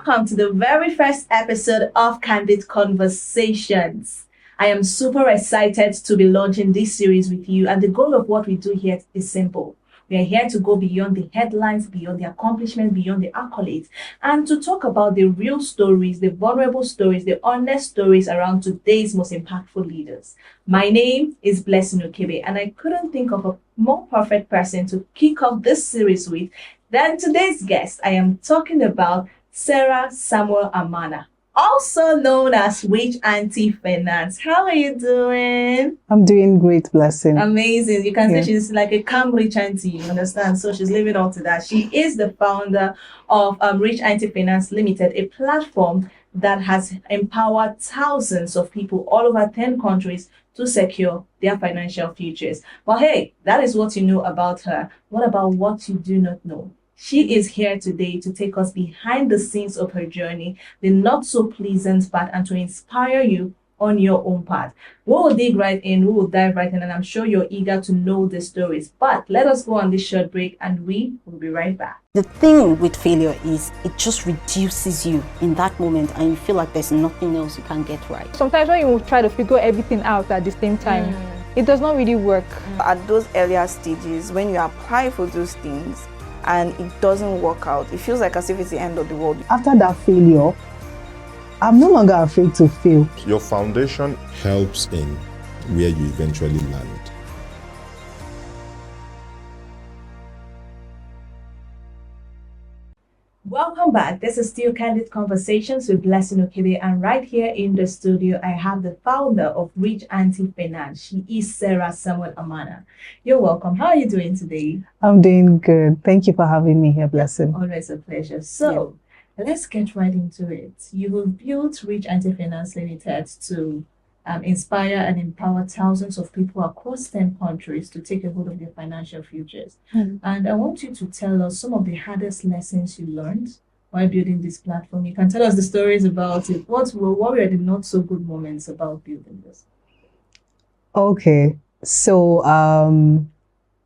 welcome to the very first episode of Candid Conversations. I am super excited to be launching this series with you, and the goal of what we do here is simple. We are here to go beyond the headlines, beyond the accomplishments, beyond the accolades, and to talk about the real stories, the vulnerable stories, the honest stories around today's most impactful leaders. My name is Blessing Okebe, and I couldn't think of a more perfect person to kick off this series with than today's guest. I am talking about Sarah Samuel Amana, also known as Rich Auntie Finance. How are you doing? I'm doing great, Blessing. Amazing. You can say she's like a calm rich auntie, you understand? So she's living up to that. She is the founder of Rich Auntie Finance Limited, a platform that has empowered thousands of people all over 10 countries to secure their financial futures. But hey, that is what you know about her. What about what you do not know? She is here today to take us behind the scenes of her journey, the not so pleasant part, and to inspire you on your own path. We will dig right in, we will dive right in, and I'm sure you're eager to know the stories. But let us go on this short break and we will be right back. The thing with failure is it just reduces you in that moment and you feel like there's nothing else you can get right. Sometimes when you try to figure everything out at the same time, it does not really work. At those earlier stages, when you apply for those things and it doesn't work out, it feels like as if it's the end of the world. After that failure, I'm no longer afraid to fail. Your foundation helps in where you eventually land. Welcome back. This is still Candid Conversations with Blessing Okebe, and right here in the studio, I have the founder of Rich Auntie Finance. She is Sarah Samuel Amana. You're welcome. How are you doing today? I'm doing good. Thank you for having me here, Blessing. Always a pleasure. So, let's get right into it. You have built Rich Auntie Finance Limited to inspire and empower thousands of people across 10 countries to take a hold of their financial futures. And I want you to tell us some of the hardest lessons you learned while building this platform. You can tell us the stories about it. What were the not so good moments about building this? Okay, so a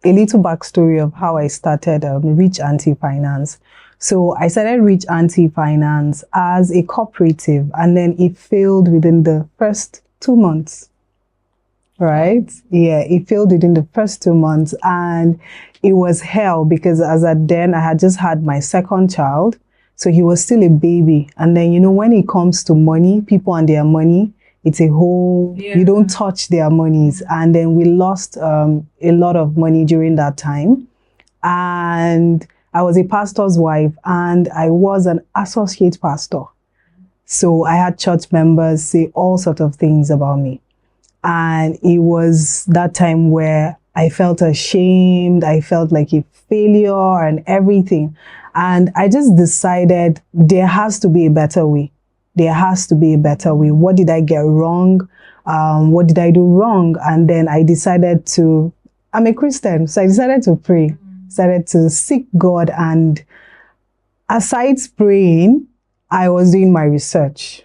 little backstory of how I started Rich Auntie Finance. So I started Rich Auntie Finance as a cooperative, and then it failed within the first 2 months, right? Yeah, it failed within the first 2 months, and it was hell because as at then I had just had my second child, so he was still a baby. And then, you know, when it comes to money, people and their money, it's a whole, you don't touch their monies. And then we lost a lot of money during that time. And I was a pastor's wife and I was an associate pastor. So I had church members say all sorts of things about me. And it was that time where I felt ashamed. I felt like a failure and everything. And I just decided there has to be a better way. There has to be a better way. What did I get wrong? What did I do wrong? And then I decided to, I'm a Christian, so I decided to pray, started to seek God. And aside praying, I was doing my research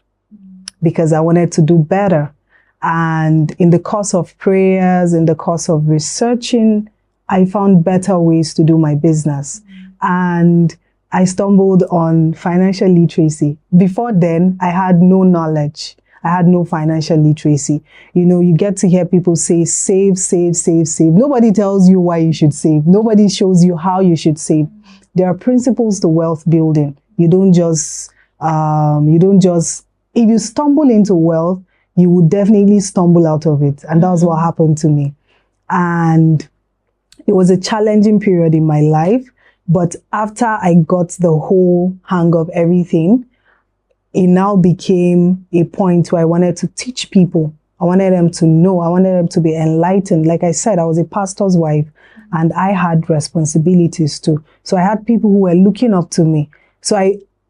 because I wanted to do better. And in the course of prayers, in the course of researching, I found better ways to do my business. And I stumbled on financial literacy. Before then, I had no knowledge. I had no financial literacy. You know, you get to hear people say, save, save, save, save. Nobody tells you why you should save. Nobody shows you how you should save. There are principles to wealth building. You don't just, if you stumble into wealth, you would definitely stumble out of it. And that was what happened to me. And it was a challenging period in my life. But after I got the whole hang of everything, it now became a point where I wanted to teach people. I wanted them to know. I wanted them to be enlightened. Like I said, I was a pastor's wife and I had responsibilities too. So I had people who were looking up to me. So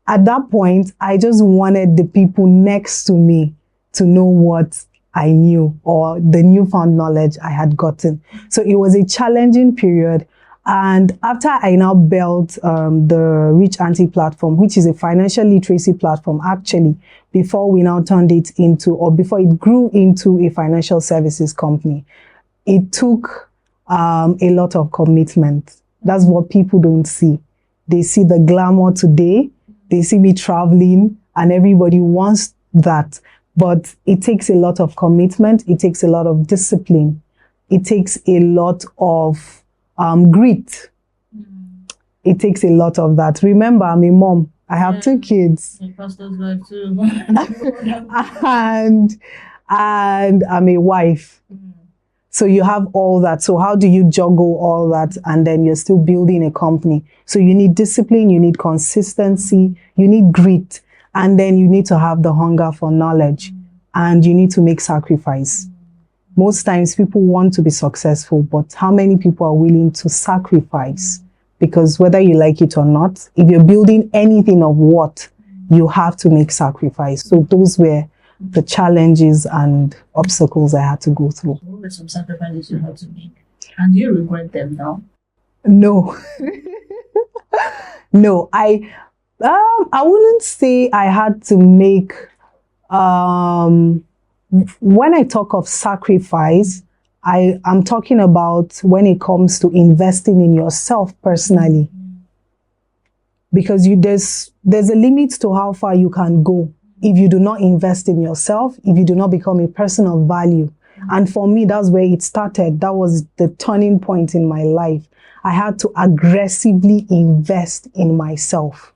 at that point, I just wanted the people next to me to know what I knew or the newfound knowledge I had gotten. So it was a challenging period. And after I now built the Rich Auntie platform, which is a financial literacy platform, actually, before we now turned it into, or before it grew into a financial services company, it took a lot of commitment. That's what people don't see. They see the glamour today, They see me traveling and everybody wants that. But it takes a lot of commitment. It takes a lot of discipline. It takes a lot of grit. It takes a lot of that. Remember, I'm a mom. I have 2 kids. Pastor's wife too. and I'm a wife. So you have all that. So how do you juggle all that? And then you're still building a company. So you need discipline, you need consistency, you need grit, and then you need to have the hunger for knowledge, and you need to make sacrifice. Most times people want to be successful, but how many people are willing to sacrifice? Because whether you like it or not, if you're building anything of what, you have to make sacrifice. So those were the challenges and obstacles I had to go through. What were some sacrifices you had to make? And do you regret them now? No. No, I wouldn't say I had to make, when I talk of sacrifice, I'm talking about when it comes to investing in yourself personally. Because there's a limit to how far you can go if you do not invest in yourself, if you do not become a person of value. And for me, that's where it started. That was the turning point in my life. I had to aggressively invest in myself.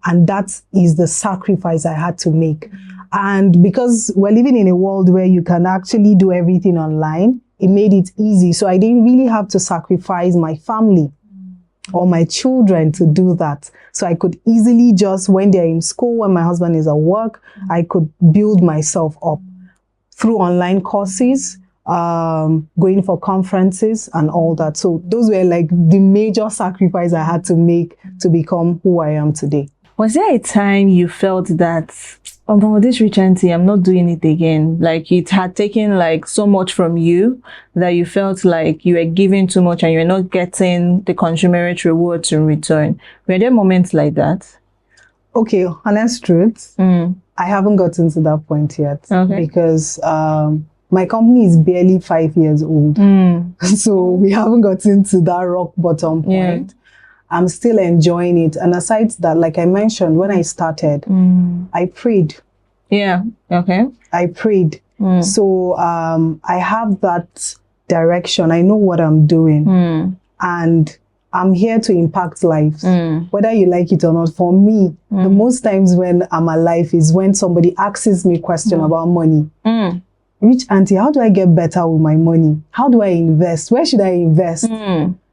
And that is the sacrifice I had to make. And because we're living in a world where you can actually do everything online, it made it easy. So I didn't really have to sacrifice my family or my children to do that. So I could easily just, when they're in school, when my husband is at work, I could build myself up through online courses, going for conferences and all that. So those were like the major sacrifice I had to make to become who I am today. Was there a time you felt that, oh no, this rich auntie, I'm not doing it again? Like it had taken like so much from you that you felt like you were giving too much and you're not getting the commensurate rewards in return. Were there moments like that? Okay, honest truth, I haven't gotten to that point yet. Okay. Because my company is barely 5 years old. So we haven't gotten to that rock bottom point. Yeah. I'm still enjoying it. And aside that, like I mentioned, when I started, I prayed. Yeah. Okay. I prayed. So I have that direction. I know what I'm doing. And I'm here to impact lives, whether you like it or not. For me, the most times when I'm alive is when somebody asks me a question about money. Rich auntie, how do I get better with my money? How do I invest? Where should I invest?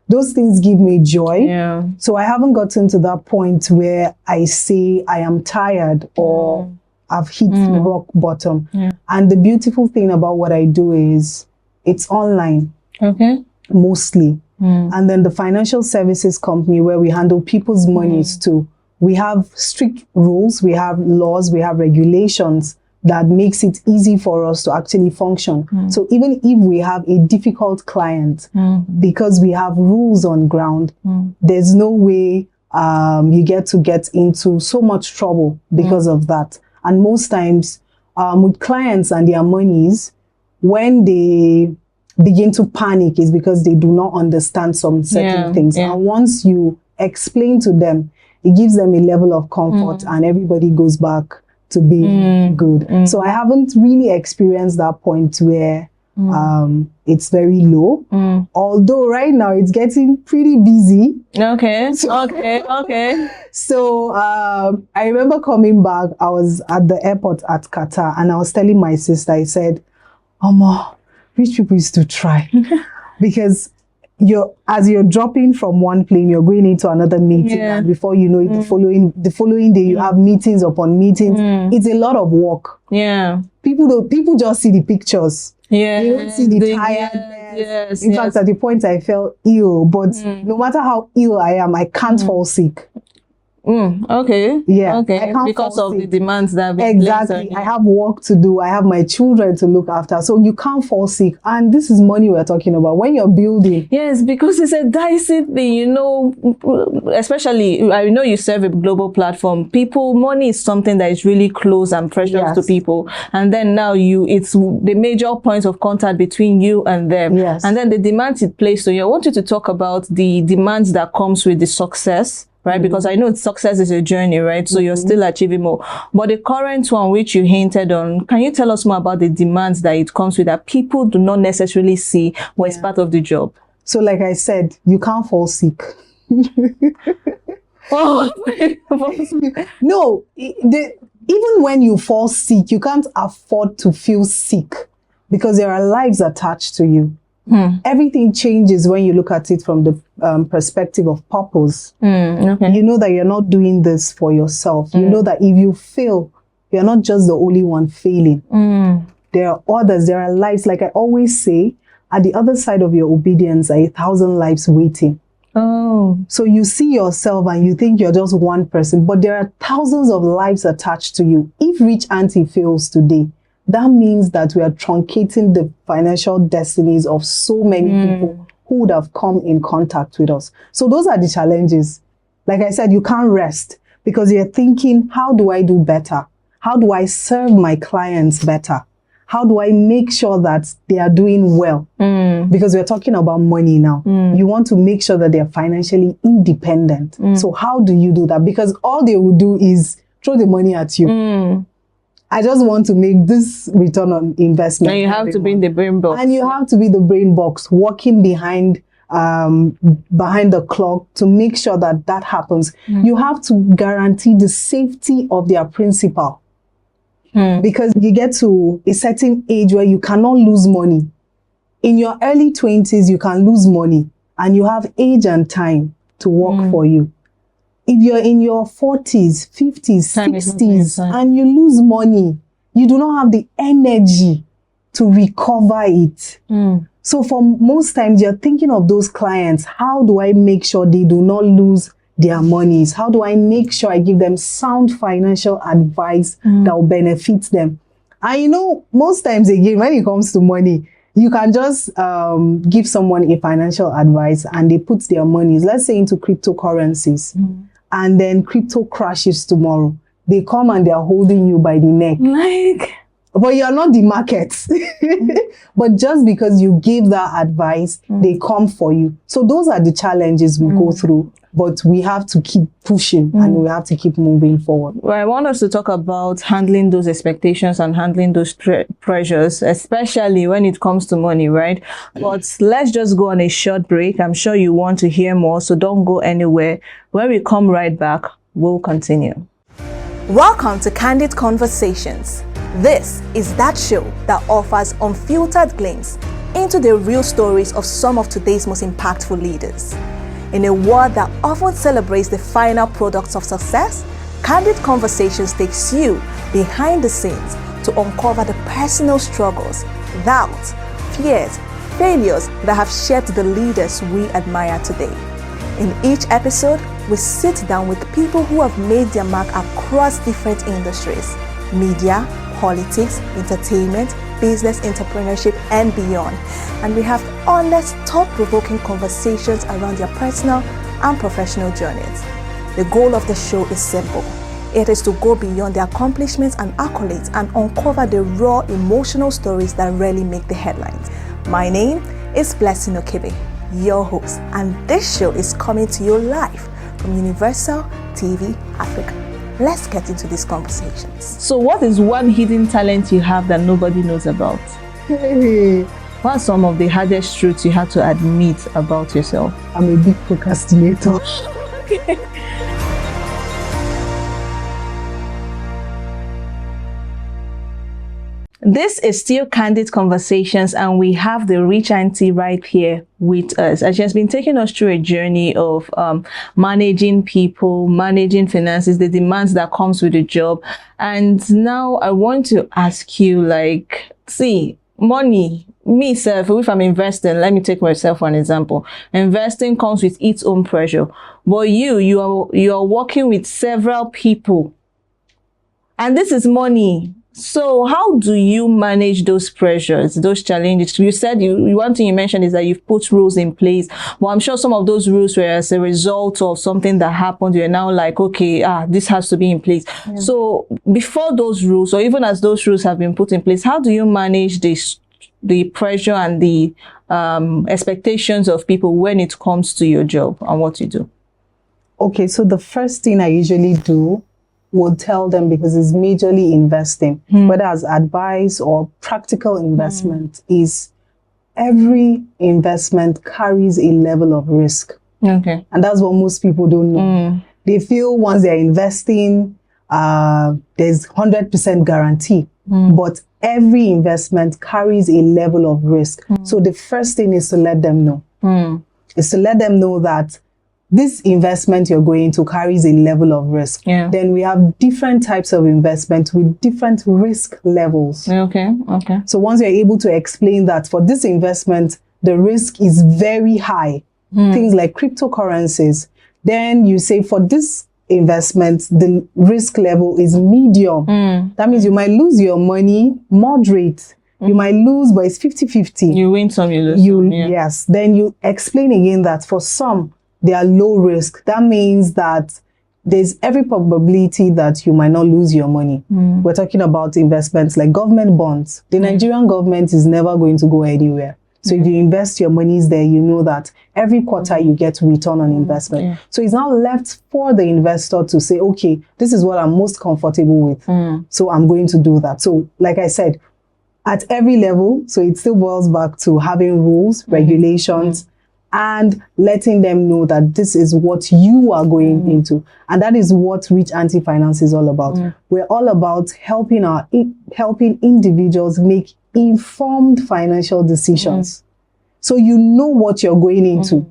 Those things give me joy. Yeah. So I haven't gotten to that point where I say I am tired or I've hit rock bottom. And the beautiful thing about what I do is it's online. Okay. Mostly. And then the financial services company where we handle people's monies too. We have strict rules, we have laws, we have regulations that makes it easy for us to actually function. So even if we have a difficult client, because we have rules on ground, there's no way you get into so much trouble because of that. And most times with clients and their monies, when they begin to panic is because they do not understand some certain things. And once you explain to them, it gives them a level of comfort and everybody goes back to be good. So I haven't really experienced that point where it's very low. Although right now it's getting pretty busy. Okay. So, Okay. So I remember coming back, I was at the airport at Qatar and I was telling my sister, I said, Oma, rich people used to try. Because as you're dropping from one plane, you're going into another meeting, and before you know it, the following day you have meetings upon meetings. It's a lot of work. Yeah. People just see the pictures. Yeah. They don't see the tiredness. Yes. In fact, at the point I felt ill, but no matter how ill I am, I can't fall sick. Okay. Yeah. Okay. Because of the demands that have been exactly. placed on I have work to do. I have my children to look after. So you can't fall sick. And this is money we're talking about. When you're building. Yes, because it's a dicey thing, you know, especially, I know you serve a global platform. Money is something that is really close and precious to people. And then now it's the major point of contact between you and them. Yes. And then the demands it placed on you. I want you to talk about the demands that comes with the success right? Because I know success is a journey, right? So you're still achieving more. But the current one, which you hinted on, can you tell us more about the demands that it comes with that people do not necessarily see, but it's part of the job? So like I said, you can't fall sick. Oh, no, even when you fall sick, you can't afford to feel sick because there are lives attached to you. Everything changes when you look at it from the perspective of purpose. Okay. You know that you're not doing this for yourself. You know that if you fail, you're not just the only one failing. There are others, there are lives. Like I always say, at the other side of your obedience are 1,000 lives waiting. Oh. So you see yourself and you think you're just one person, but there are thousands of lives attached to you. If Rich Auntie fails today, that means that we are truncating the financial destinies of so many people who would have come in contact with us. So those are the challenges. Like I said, you can't rest because you're thinking, how do I do better? How do I serve my clients better? How do I make sure that they are doing well? Because we're talking about money now. You want to make sure that they're financially independent. So how do you do that? Because all they will do is throw the money at you. I just want to make this return on investment. And you have to be in the brain box. And you have to be the brain box, working behind the clock to make sure that that happens. You have to guarantee the safety of their principal. Because you get to a certain age where you cannot lose money. In your early 20s, you can lose money and you have age and time to work for you. If you're in your 40s, 50s, 60s, and you lose money, you do not have the energy to recover it. So for most times, you're thinking of those clients. How do I make sure they do not lose their monies? How do I make sure I give them sound financial advice that will benefit them? And you know, most times again, when it comes to money, you can just give someone a financial advice and they put their monies, let's say, into cryptocurrencies. And then crypto crashes tomorrow. They come and they're holding you by the neck. But you're not the market. But just because you give that advice, they come for you. So those are the challenges we go through. But we have to keep pushing and we have to keep moving forward. Well, I want us to talk about handling those expectations and handling those pressures, especially when it comes to money, right? But let's just go on a short break. I'm sure you want to hear more, so don't go anywhere. When we come right back, we'll continue. Welcome to Candid Conversations. This is that show that offers unfiltered glimpse into the real stories of some of today's most impactful leaders. In a world that often celebrates the final products of success, Candid Conversations takes you behind the scenes to uncover the personal struggles, doubts, fears, failures that have shaped the leaders we admire today. In each episode, we sit down with people who have made their mark across different industries: media, politics, entertainment, business, entrepreneurship, and beyond. And we have honest, thought-provoking conversations around their personal and professional journeys. The goal of the show is simple. It is to go beyond their accomplishments and accolades and uncover the raw, emotional stories that rarely make the headlines. My name is Blessing Okebe, your host, and this show is coming to you live from Universal TV Africa. Let's get into these conversations. So what is one hidden talent you have that nobody knows about? What are some of the hardest truths you had to admit about yourself? I'm a big procrastinator. Okay. This is still Candid Conversations, and we have the Rich Auntie right here with us. And she has been taking us through a journey of managing people, managing finances, the demands that comes with the job. And now I want to ask you, like, see, money, me self, if I'm investing, let me take myself for an example. Investing comes with its own pressure. But you are working with several people. And this is money. So how do you manage those pressures, those challenges? You said one thing you mentioned is that you've put rules in place. Well, I'm sure some of those rules were as a result of something that happened. You're now like, okay, this has to be in place. Yeah. So before those rules, or even as those rules have been put in place, how do you manage the pressure and the expectations of people when it comes to your job and what you do? Okay, so the first thing I usually do would tell them, because it's majorly investing, whether as advice or practical investment, is every investment carries a level of risk. Okay. And that's what most people don't know. They feel once they're investing, there's 100% guarantee. But every investment carries a level of risk. So the first thing is to let them know. Is to let them know that this investment you're going to carries a level of risk. Yeah. Then we have different types of investment with different risk levels. Okay. Okay. So once you're able to explain that for this investment, the risk is very high, things like cryptocurrencies, then you say for this investment, the risk level is medium. That means you might lose your money, moderate. You might lose, but it's 50-50. You win some, you lose some. Yeah. Yes. Then you explain again that for some, they are low risk. That means that there's every probability that you might not lose your money. We're talking about investments like government bonds. The Nigerian government is never going to go anywhere. So if you invest your monies there, you know that every quarter you get return on investment. Yeah. So it's now left for the investor to say, okay, this is what I'm most comfortable with. So I'm going to do that. So like I said, at every level, so it still boils back to having rules, regulations, and letting them know that this is what you are going into. And that is what Rich Auntie Finance is all about. We're all about helping individuals make informed financial decisions. So you know what you're going into.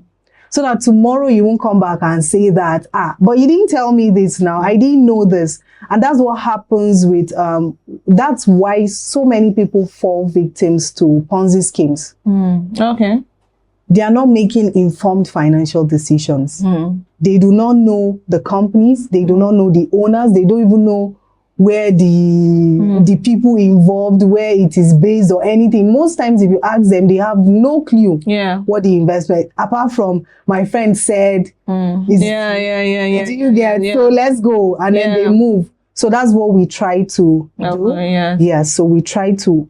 So that tomorrow you won't come back and say that, but you didn't tell me this now. I didn't know this. And that's what happens with, that's why so many people fall victims to Ponzi schemes. Okay. They are not making informed financial decisions. They do not know the companies. They do not know the owners. They don't even know where the people involved, where it is based or anything. Most times if you ask them, they have no clue what the investment, apart from my friend said, do you get? So let's go. And then they move. So that's what we try to do. Yeah, so we try to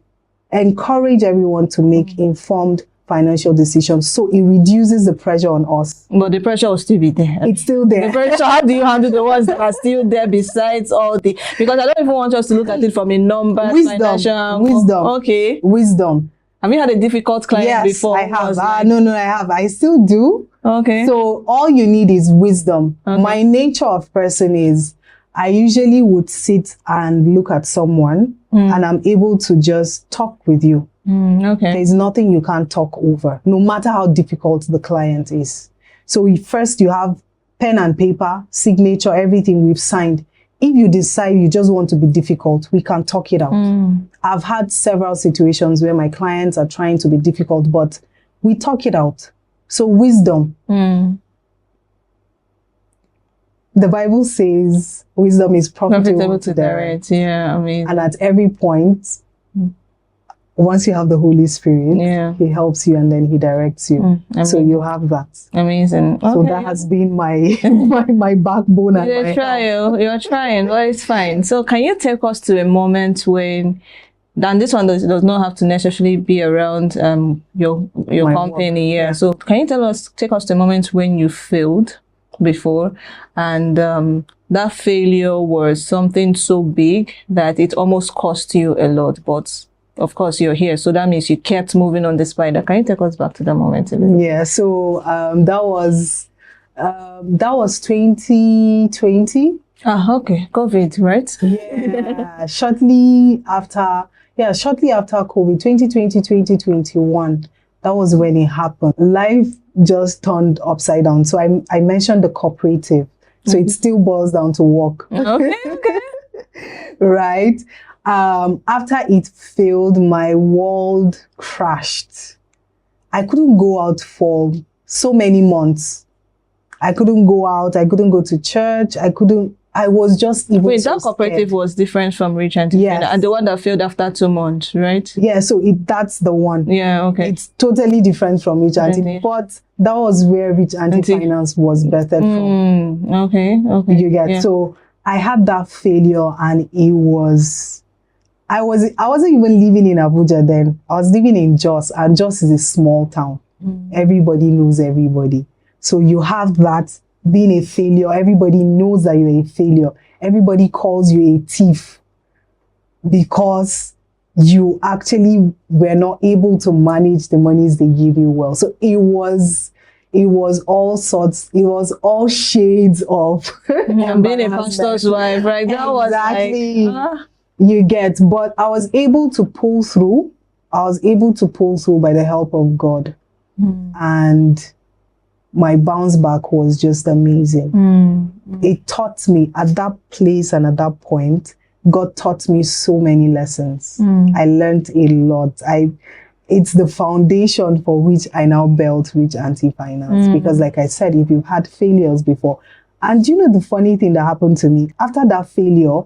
encourage everyone to make informed financial decisions, so it reduces the pressure on us. But the pressure will still be there. It's still there. The pressure, how do you handle the ones that are still there besides all the, because I don't even want us to look at it from a number, financial. Wisdom. Okay. Wisdom. Have you had a difficult client before? Yes, I have. No, I have. I still do. Okay. So all you need is wisdom. Okay. My nature of person is, I usually would sit and look at someone and I'm able to just talk with you. Okay. There's nothing you can't talk over, no matter how difficult the client is. So first you have pen and paper, signature, everything we've signed. If you decide you just want to be difficult, we can talk it out. I've had several situations where my clients are trying to be difficult, but we talk it out. So wisdom. The Bible says wisdom is profitable to direct. Yeah, amazing. And at every point, once you have the Holy Spirit, He helps you and then He directs you. So you have that. Amazing. Okay. So that has been my my backbone. You're trying. Well, it's fine. So can you take us to a moment when, and this one does not have to necessarily be around your company. Yeah. So can you take us to a moment when you failed before, and that failure was something so big that it almost cost you a lot, but of course you're here, so that means you kept moving on despite that. Can you take us back to that moment a little? Yeah, so that was 2020. Okay, COVID, right? Yeah, shortly after COVID, 2020, 2021. That was when it happened. Life just turned upside down. So I mentioned the cooperative. So it still boils down to work. Okay. Right? After it failed, my world crashed. I couldn't go out for so many months. I couldn't go out. I couldn't go to church. I was just even Wait, so that cooperative scared. was different from Rich Auntie Finance, and the one that failed after 2 months, right? Yeah, so that's the one. Yeah, okay. It's totally different from Rich Auntie, but that was where Rich Auntie Finance was birthed from. Okay. You get so I had that failure, and it was I wasn't even living in Abuja then. I was living in Jos, and Jos is a small town. Everybody knows everybody. So you have that being a failure. Everybody knows that you're a failure. Everybody calls you a thief because you actually were not able to manage the monies they give you well. So it was all sorts, it was all shades of being a pastor's wife, right? That exactly. was like, you get, but I was able to pull through. I was able to pull through by the help of God. And my bounce back was just amazing. It taught me at that place and at that point, God taught me so many lessons. I learned a lot. It's the foundation for which I now built Rich Auntie Finance. Because like I said, if you've had failures before, and you know the funny thing that happened to me, after that failure,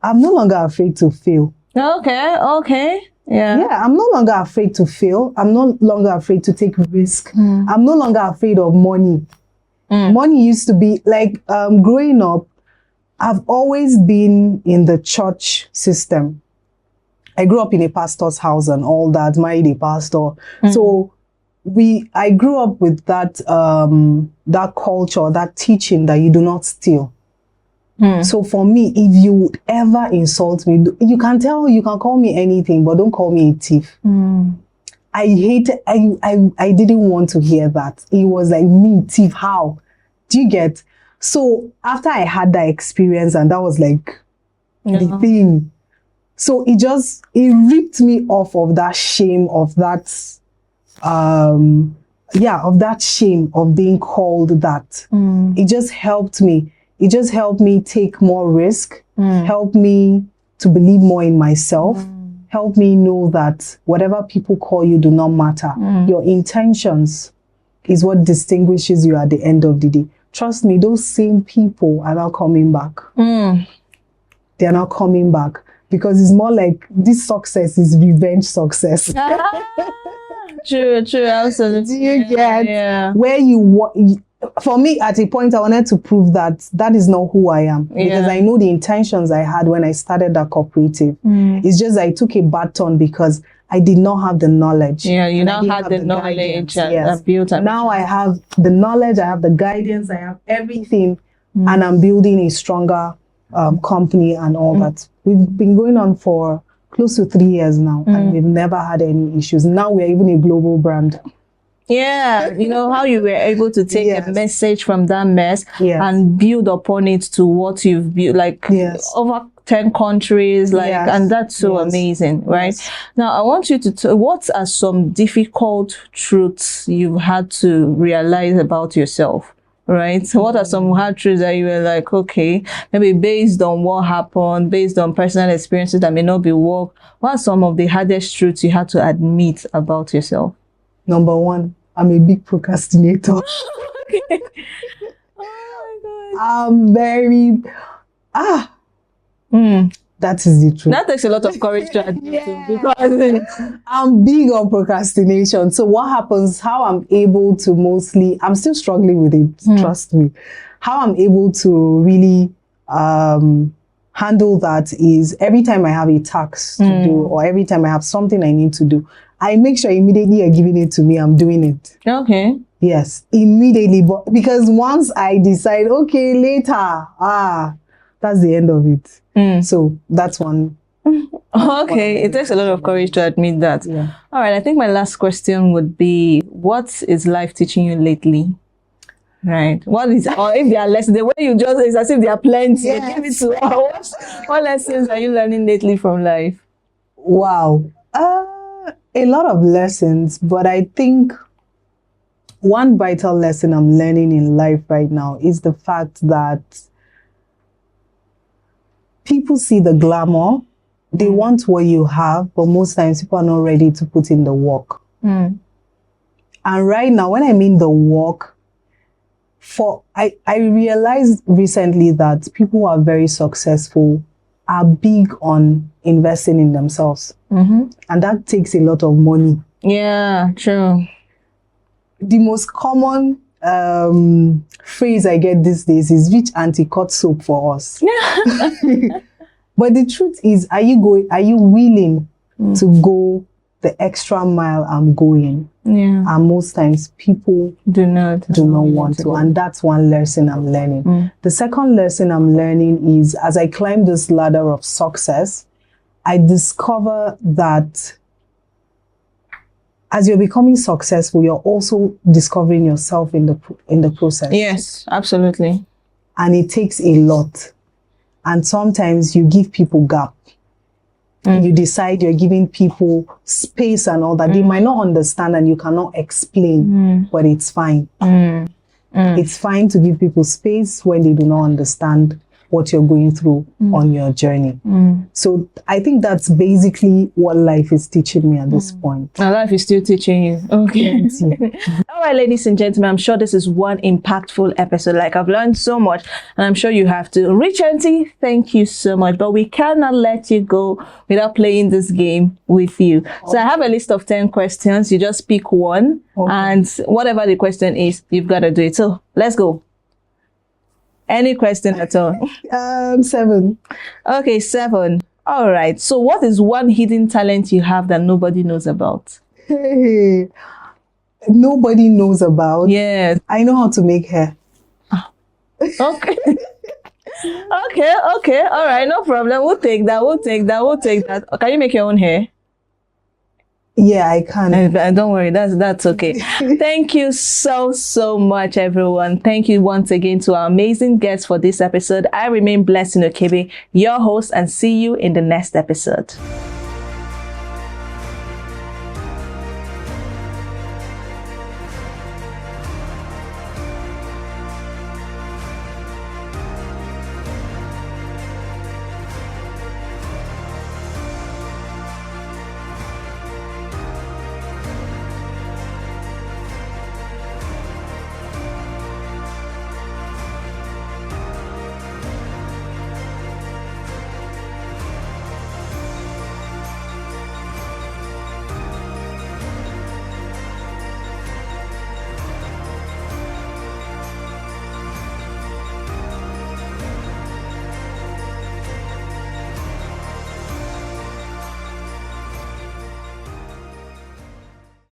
I'm no longer afraid to fail. Okay. Yeah, I'm no longer afraid to fail. I'm no longer afraid to take risk. I'm no longer afraid of money. Money used to be like, growing up, I've always been in the church system. I grew up in a pastor's house and all that, married a pastor. So I grew up with that, that culture, that teaching that you do not steal. So for me, if you would ever insult me, you can call me anything, but don't call me a thief. I didn't want to hear that. It was like, me, thief, how? Do you get? So after I had that experience, and that was like the thing. So it ripped me off of that shame of that, of that shame of being called that. It just helped me. It just helped me take more risk, helped me to believe more in myself, helped me know that whatever people call you do not matter. Your intentions is what distinguishes you at the end of the day. Trust me, those same people are now coming back. They are now coming back because it's more like this success is revenge success. True, absolutely. Do you get where for me, at a point, I wanted to prove that that is not who I am. Because I know the intentions I had when I started that cooperative. It's just I took a bad turn because I did not have the knowledge. Yeah, you now had the knowledge and built up. Now I have the knowledge, I have the guidance, I have everything, and I'm building a stronger company and all that. We've been going on for close to 3 years now, and we've never had any issues. Now we're even a global brand. Yeah, you know how you were able to take a message from that mess and build upon it to what you've built, like over 10 countries, and that's so amazing, right? Now, I want you to what are some difficult truths you've had to realize about yourself, right? So what are some hard truths that you were like, okay, maybe based on what happened, based on personal experiences that may not be work, what are some of the hardest truths you had to admit about yourself? Number one, I'm a big procrastinator. Okay. Oh my God. I'm very, that is the truth. That takes a lot of courage to admit to, because I'm big on procrastination. So what happens, how I'm able to I'm still struggling with it, trust me. How I'm able to really handle that is every time I have a task to do, or every time I have something I need to do, I make sure immediately you're giving it to me, I'm doing it. Okay. Yes, immediately. But because once I decide, okay, later, that's the end of it. So that's one. Okay, it takes a lot of courage to admit that. Yeah. All right, I think my last question would be, what is life teaching you lately? Right. What is, or if there are lessons, the way you just, it's as if there are plenty. Yes. Give it to us. What lessons are you learning lately from life? Wow. A lot of lessons, but I think one vital lesson I'm learning in life right now is the fact that people see the glamour, they want what you have, but most times people are not ready to put in the work. And right now, when I mean the work, I realized recently that people who are very successful are big on investing in themselves. And that takes a lot of money. Yeah, true. The most common phrase I get these days is rich auntie cut soap for us. But the truth is, are you willing to go the extra mile I'm going. Yeah. And most times people Do not want to. And that's one lesson I'm learning. The second lesson I'm learning is as I climb this ladder of success, I discover that as you're becoming successful, you're also discovering yourself in the process. Yes, absolutely. And it takes a lot. And sometimes you give people gap. You decide you're giving people space and all that. They might not understand and you cannot explain, but it's fine. It's fine to give people space when they do not understand what you're going through on your journey. So I think that's basically what life is teaching me at this point. My life is still teaching you. Okay. All right, ladies and gentlemen, I'm sure this is one impactful episode. Like, I've learned so much, and I'm sure you have too. Rich Auntie, thank you so much. But we cannot let you go without playing this game with you. So I have a list of 10 questions. You just pick one, and whatever the question is, you've got to do it. So let's go. Any question at all? 7. Okay, 7. All right. So what is one hidden talent you have that nobody knows about? Hey, nobody knows about? Yes. I know how to make hair. Okay. Okay. All right. No problem. We'll take that. Can you make your own hair? Yeah, I can. And don't worry, that's okay. Thank you so much, everyone. Thank you once again to our amazing guests for this episode. I remain blessed in Okebe, your host, and see you in the next episode.